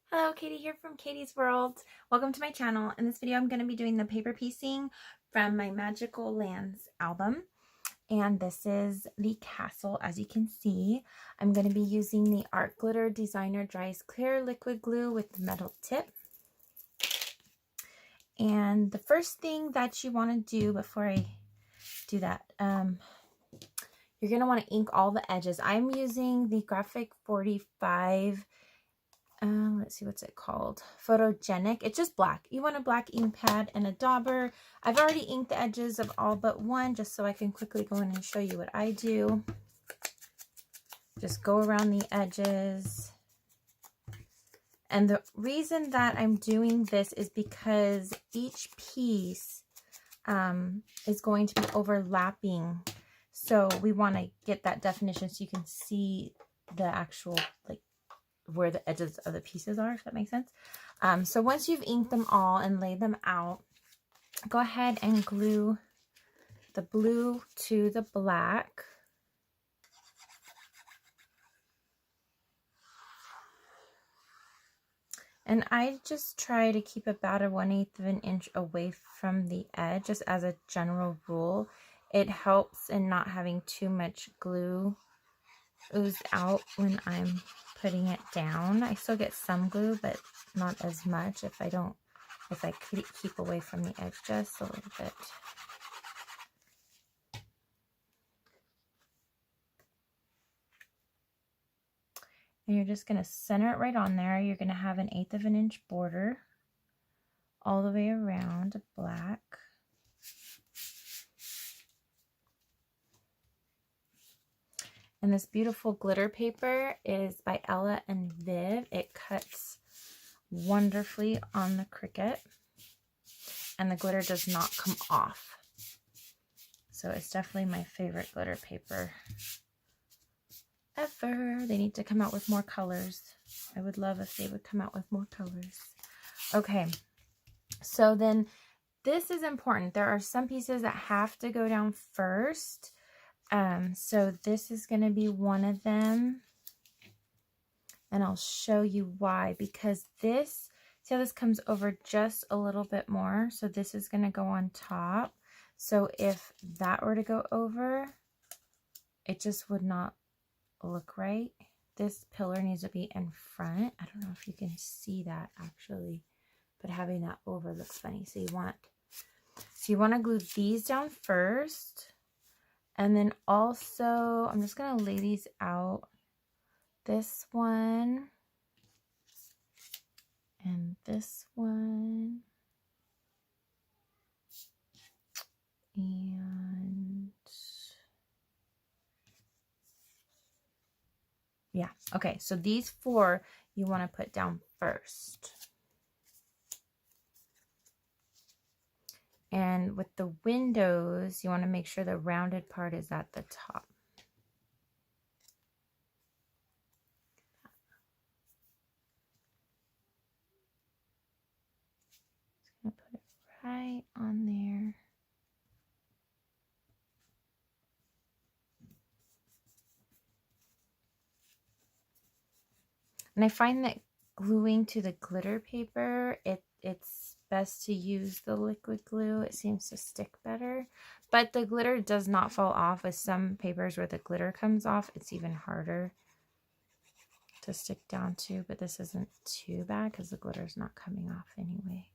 Hello, Katie here from Katie's World. Welcome to my channel. In this video, I'm going to be doing the paper piecing from my Magical Lands album. And this is the castle, as you can see. I'm going to be using the Art Glitter Designer Dries Clear Liquid Glue with the metal tip. And the first thing that you want to do before I do that, you're going to want to ink all the edges. I'm using the Graphic 45 let's see, what's it called? Photogenic. It's just black. You want a black ink pad and a dauber. I've already inked the edges of all but one just so I can quickly go in and show you what I do. Just go around the edges. And the reason that I'm doing this is because each piece is going to be overlapping. So we want to get that definition so you can see the actual, like, where the edges of the pieces are, if that makes sense. So once you've inked them all and laid them out, go ahead and glue the blue to the black. And I just try to keep about a 1/8 of an inch away from the edge, just as a general rule. It helps in not having too much glue ooze out when I'm putting it down. I still get some glue, but not as much if I keep away from the edge just a little bit. And you're just going to center it right on there. You're going to have an 1/8 of an inch border all the way around black. And this beautiful glitter paper is by Ella and Viv. It cuts wonderfully on the Cricut. And the glitter does not come off. So it's definitely my favorite glitter paper ever. They need to come out with more colors. I would love if they would come out with more colors. Okay, so then this is important. There are some pieces that have to go down first. So this is going to be one of them. And I'll show you why. Because this, see how this comes over just a little bit more? So this is going to go on top. So if that were to go over, it just would not look right. This pillar needs to be in front. I don't know if you can see that actually, but having that over looks funny. So you want to glue these down first. And then also, I'm just going to lay these out. This one. And this one. And yeah, okay. So these four you want to put down first. And with the windows, you want to make sure the rounded part is at the top. Just going to put it right on there. And I find that gluing to the glitter paper, it's best to use the liquid glue. It seems to stick better. But the glitter does not fall off. With some papers where the glitter comes off, it's even harder to stick down to. But this isn't too bad because the glitter is not coming off anyway.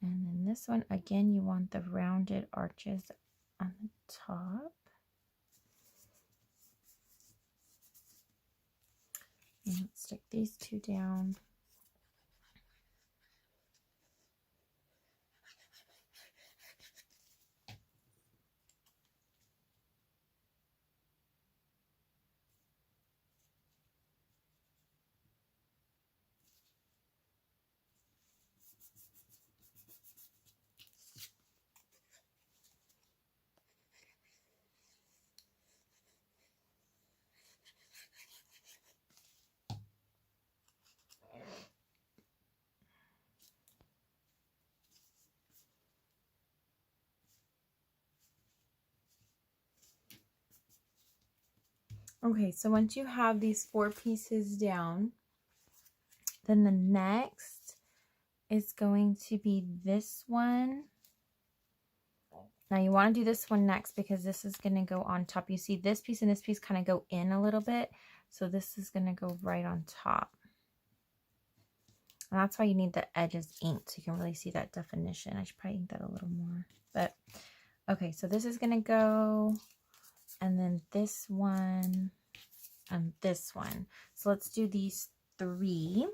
And then this one, again, you want the rounded arches on the top. And let's stick these two down. Okay, so once you have these four pieces down, Then the next is going to be this one. Now you want to do this one next because this is going to go on top. You see this piece and this piece kind of go in a little bit. So this is going to go right on top. And that's why you need the edges inked so you can really see that definition. I should probably ink that a little more. But okay, so this is going to go, and then this one and this one. So let's do these 3.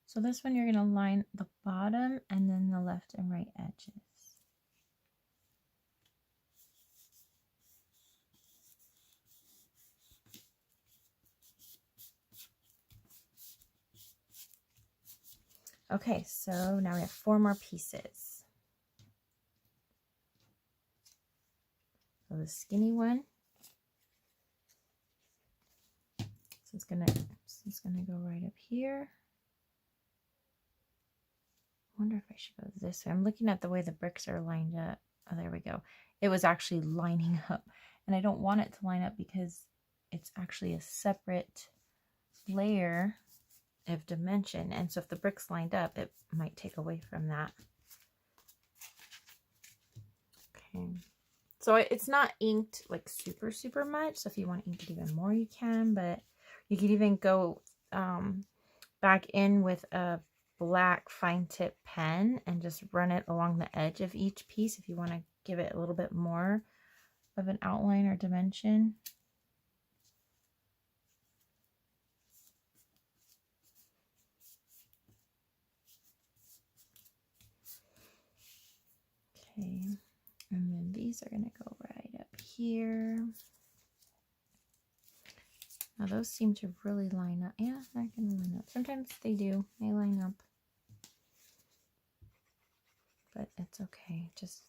So this one you're going to line the bottom and then the left and right edges. Okay, so now we have 4 more pieces. So the skinny one. So it's gonna go right up here. I wonder if I should go this way. I'm looking at the way the bricks are lined up. Oh, there we go. It was actually lining up, and I don't want it to line up because it's actually a separate layer of dimension, and so if the bricks lined up, it might take away from that. Okay, so it's not inked like super much, so if you want to ink it even more you can, but you could even go back in with a black fine tip pen and just run it along the edge of each piece if you want to give it a little bit more of an outline or dimension. Okay, and then these are going to go right up here. Now those seem to really line up. Yeah, they're going to line up. Sometimes they do. They line up. But it's okay. Just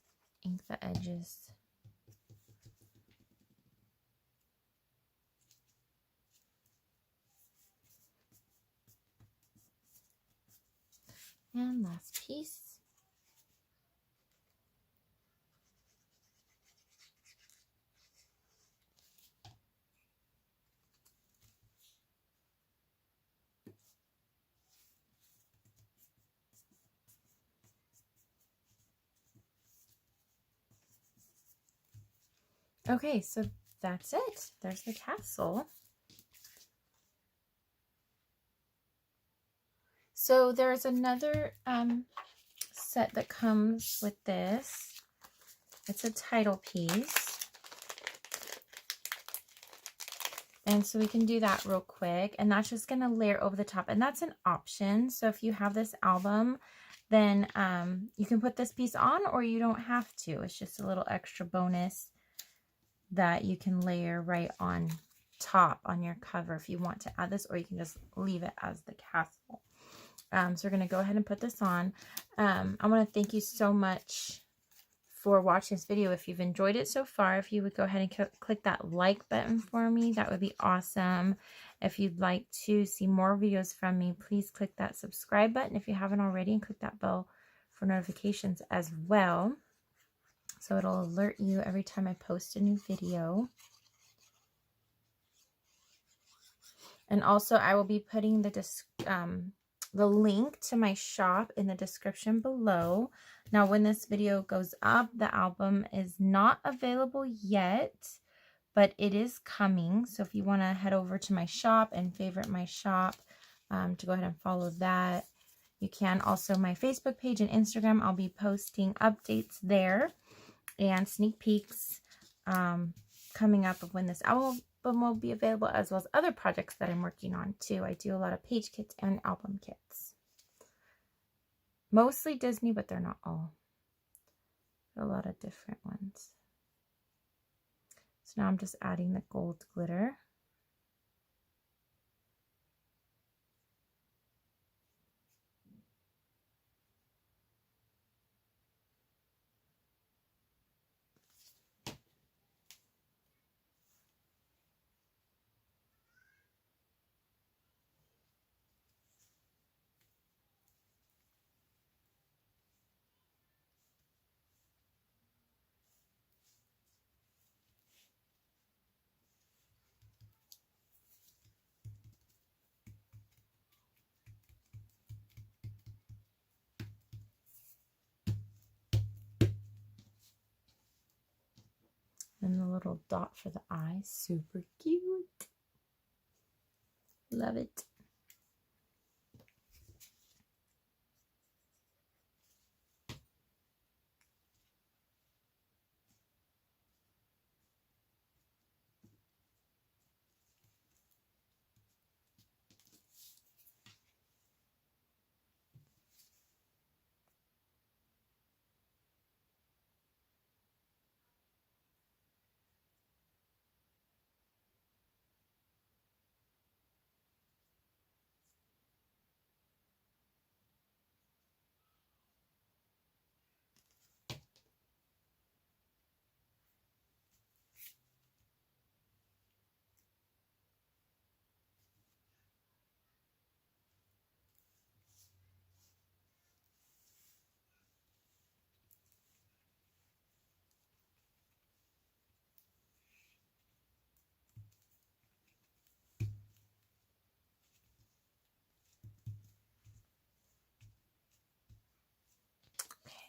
ink the edges. And last piece. Okay, so that's it. There's the castle. So there's another set that comes with this. It's a title piece. And so we can do that real quick. And that's just going to layer over the top. And that's an option. So if you have this album, then you can put this piece on or you don't have to. It's just a little extra bonus that you can layer right on top on your cover if you want to add this, or you can just leave it as the castle. So we're going to go ahead and put this on. I want to thank you so much for watching this video. If you've enjoyed it so far, if you would go ahead and click that like button for me, that would be awesome. If you'd like to see more videos from me, please click that subscribe button if you haven't already, and click that bell for notifications as well, so it'll alert you every time I post a new video. And also I will be putting the the link to my shop in the description below. Now, when this video goes up, the album is not available yet, but it is coming. So if you want to head over to my shop and favorite my shop, to go ahead and follow that, you can. Also, my Facebook page and Instagram, I'll be posting updates there and sneak peeks coming up of when this album will be available, as well as other projects that I'm working on too. I do a lot of page kits and album kits. Mostly Disney, but they're not all. A lot of different ones. So now I'm just adding the gold glitter. And the little dot for the eye, super cute. Love it.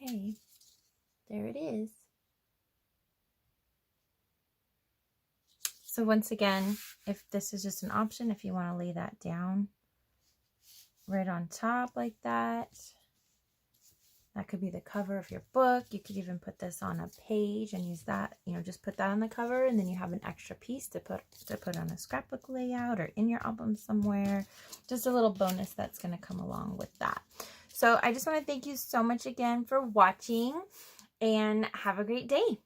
Okay, there it is. So once again, if this is just an option, if you want to lay that down right on top like that, that could be the cover of your book. You could even put this on a page and use that, you know, just put that on the cover, and then you have an extra piece to put on a scrapbook layout or in your album somewhere. Just a little bonus that's going to come along with that. So I just want to thank you so much again for watching, and have a great day.